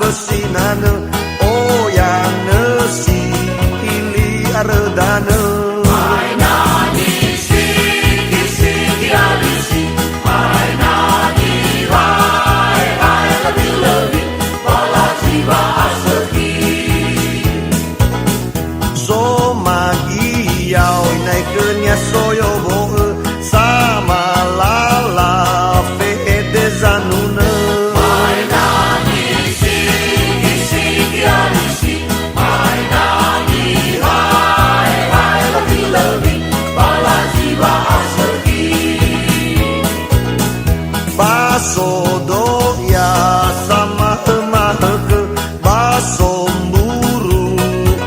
besinana oyana si ili aredana mainani siki siki alisi mainani hai hai lebih lebih bala jiwa asli so magi yao nai kenya soyo bo sama lala fe de zanuna baso doya sama emah ke baso buru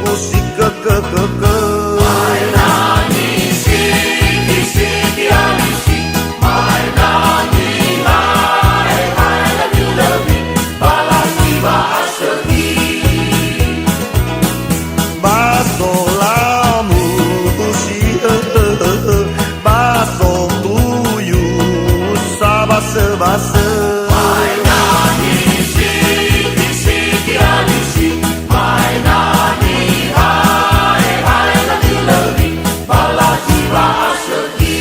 usik ke mainani siki siki alisi mainani hai hai lebih lebih balas jiwa asli baso lamu usi baso buyu sabase base mainani siki siki alisi mainani hai hai lebih lebih balas jiwa asli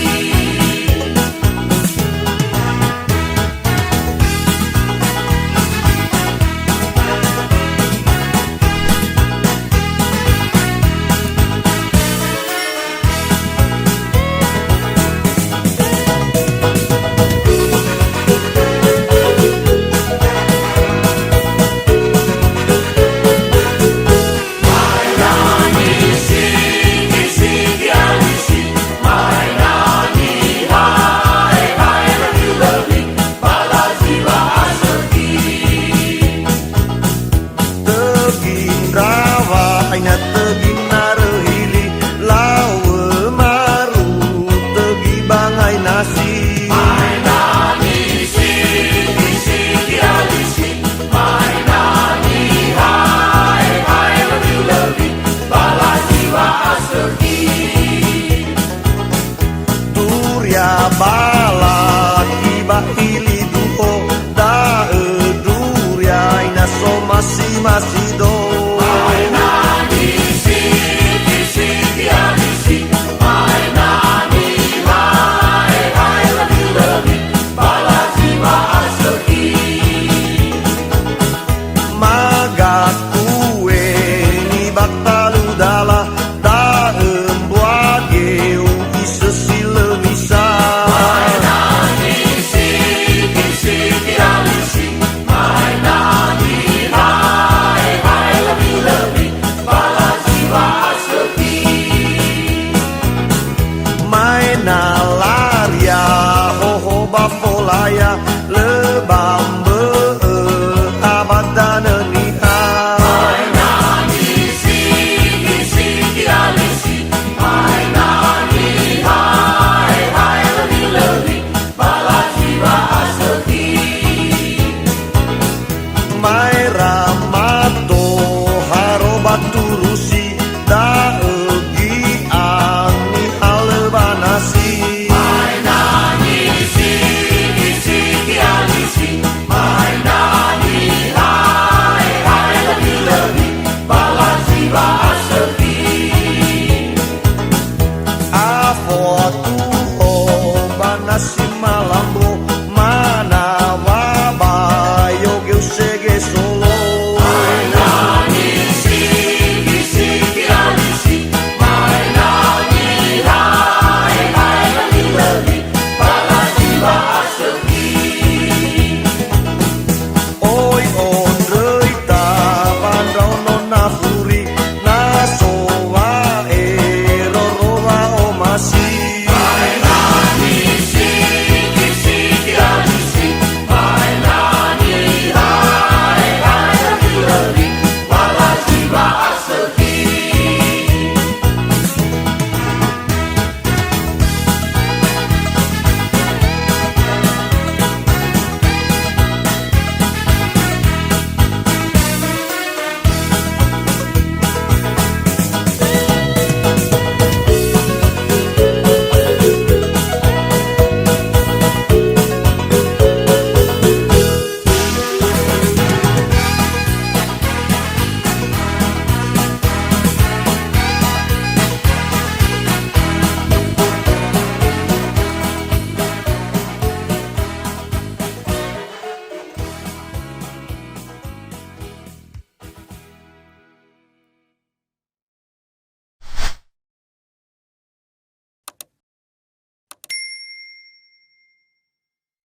bala tiba ili duo da duria ina so masih do